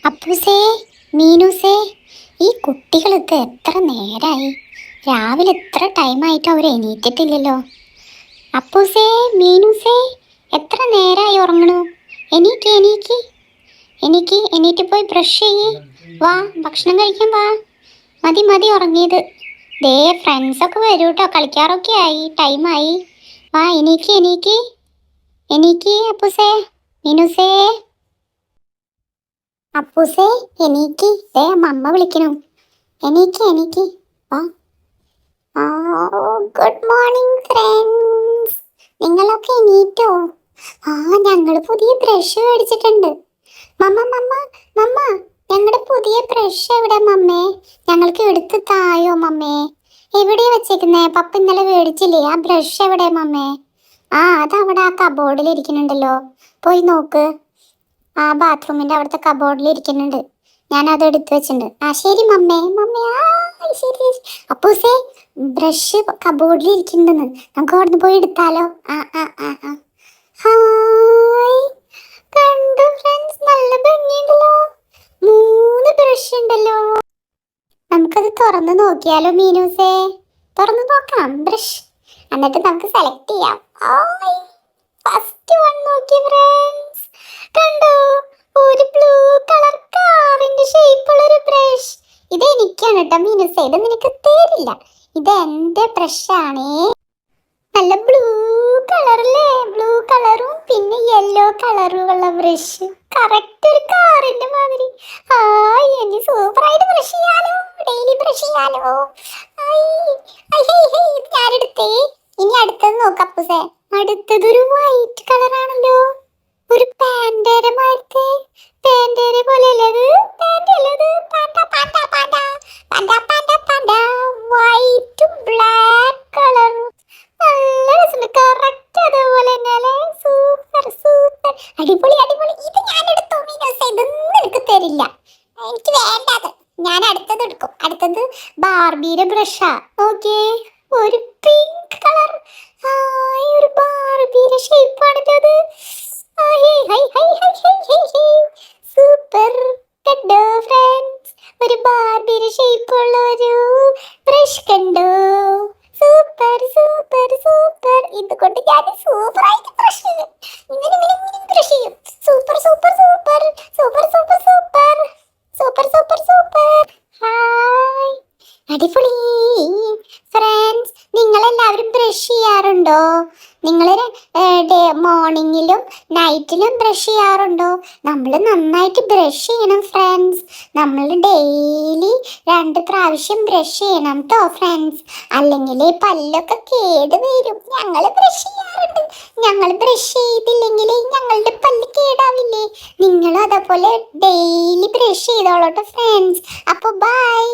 അപ്പൂസേ, മീനൂസേ, ഈ കുട്ടികളൊക്കെ എത്ര നേരായി? രാവിലെ എത്ര ടൈമായിട്ട് അവർ എണീറ്റിട്ടില്ലല്ലോ. അപ്പൂസേ, മീനൂസേ, എത്ര നേരായി ഉറങ്ങണു? എണീക്ക് എണീക്ക് എണീക്ക്, എണീറ്റ് പോയി ബ്രഷ് ചെയ്യ്. വാ, ഭക്ഷണം കഴിക്കാൻ വാ. മതി മതി ഉറങ്ങിയത്. ദേ ഫ്രണ്ട്സൊക്കെ വരൂ കേട്ടോ, കളിക്കാറൊക്കെ ആയി, ടൈമായി. വാ, എണീക്ക് എണീക്ക് എണീക്ക് അപ്പൂസേ, മീനൂസേ. അപ്പൂസേ, എണീക്ക്. ദേ അമ്മ വിളിക്കണു. എണീക്ക് എണീക്ക്. വാ. Good morning friends. നിങ്ങളൊക്കെ എണീറ്റോ? ഞങ്ങൾ പുതിയ ബ്രഷ് മേടിച്ചിട്ടുണ്ട്. മമ്മ മമ്മ മമ്മ, ഞങ്ങളുടെ പുതിയ ബ്രഷ് എവിടെ മമ്മേ? ഞങ്ങൾക്ക് എടുത്ത് തായോ മമ്മേ? എവിടെയാ വെച്ചേക്കുന്നേ? പപ്പ ഇന്നലെ മേടിച്ചില്ലേ? ആ ബ്രഷ് എവിടെ മമ്മേ? അതവിടെ ആ കബോർഡിൽ ഇരിക്കുന്നുണ്ടല്ലോ, പോയി നോക്ക്. ആ ബാത്റൂമിന്റെ അവിടുത്തെ കബോർഡിൽ ഇരിക്കുന്നുണ്ട്. ഞാൻ അത് എടുത്തു വെച്ചിട്ടുണ്ട്. ശരി മമ്മേ. മമ്മേ, ശരി. അപ്പൂസേ, ബ്രഷ് കബോർഡിൽ ഇരിക്കുന്നുണ്ടെന്ന്, നമുക്ക് അവിടുന്ന് പോയി എടുത്താലോ? ഹായ്, കണ്ടു ഫ്രണ്ട്സ്, നല്ല ഭംഗിയുണ്ടല്ലോ. 3 ബ്രഷ് ഉണ്ടല്ലോ. നമുക്കത് തുറന്ന് നോക്കിയാലോ മീനൂസേ? തുറന്ന് നോക്കാം ബ്രഷ്, എന്നിട്ട് നമുക്ക് സെലക്ട് ചെയ്യാം. ഫസ്റ്റ് വൺ നോക്കി ഫ്രണ്ട്സ്, കണ്ടോ? ഒരു ബ്ലൂ കളർ കാറിന്റെ ഷേപ്പുള്ള ഒരു ബ്രഷ്. ഇത് എനിക്കാണ് കേട്ടോ മീനൂസേ, ഇത് നിനക്ക് തരില്ല. ഇത് എന്റെ ബ്രഷ് ആണേ. നല്ല ബ്ലൂ കളറല്ലേ? ബ്ലൂ കളറും പിന്നെ യെല്ലോ കളറും ഉള്ള ബ്രഷ്. കറക്റ്റ് ഒരു കാറിന്റെ മാതിരി. ഇനി സൂപ്പറായിട്ട് ബ്രഷ് ചെയ്യാലോ, ഡെയിലി ബ്രഷ് ചെയ്യാലോ. ഞാനെടുത്തേ. ഇനി അടുത്തത് നോക്കപ്പൂസേ. അടുത്തതൊരു വൈറ്റ് കളറാണല്ലോ, ഒരു പാൻഡേര മാറ്റേ. പാൻഡേര പോലെയല്ലത്, പാൻഡല്ലത്, panda panda panda panda panda panda. വൈറ്റും ബ്ലാക്ക് കളറും നല്ല രസമുണ്ട്. കറക്റ്റ് അതുപോലെ തന്നെ. സൂപ്പർ സൂപ്പർ, അടിപൊളി അടിപൊളി. ഇത് ഞാൻ എടുത്തു മീനൂസേ, ഇതൊന്നും എനിക്ക് തരില്ല, എനിക്ക് വേണ്ടത്. ഞാൻ അടുത്തത് എടുക്കും. അടുത്തത് ബാർബിയുടെ ബ്രഷാ. ഓക്കേ, ഒരു പിങ്ക് കളർ. ഒരു ബാർബിയുടെ ഷേപ്പാണിത്. സൂപ്പർ. കണ്ടോ ഫ്രണ്ട്സ്, ഒരു ബാർബിയുടെ ഷേപ്പുള്ള ഒരു ബ്രഷ് കണ്ടോ? Super super super. ഇതുകൊണ്ട് ഞാൻ സൂപ്പറായിട്ട് ബ്രഷ് ചെയ്യും. ഇങ്ങനെ ബ്രഷ് ചെയ്യും. Super super super super super super super super super. Hi, അടിപൊളി. ഫ്രണ്ട്സ്, നിങ്ങളെല്ലാവരും ബ്രഷ് ചെയ്യാറുണ്ടോ? നിങ്ങൾ മോർണിംഗിലും നൈറ്റിലും ബ്രഷ് ചെയ്യാറുണ്ടോ? നമ്മൾ നന്നായിട്ട് ബ്രഷ് ചെയ്യണം ഫ്രണ്ട്സ്. നമ്മൾ ഡെയിലി 2 പ്രാവശ്യം ബ്രഷ് ചെയ്യണം കേട്ടോ ഫ്രണ്ട്സ്, അല്ലെങ്കിൽ പല്ലൊക്കെ കേട് വരും. ഞങ്ങൾ ബ്രഷ് ചെയ്യാറുണ്ട്. ഞങ്ങൾ ബ്രഷ് ചെയ്തില്ലെങ്കിൽ ഞങ്ങളുടെ പല്ല് കേടാവില്ലേ? നിങ്ങളും അതേപോലെ ഡെയിലി ബ്രഷ് ചെയ്തോളൂ കേട്ടോ ഫ്രണ്ട്സ്. അപ്പോൾ ബൈ.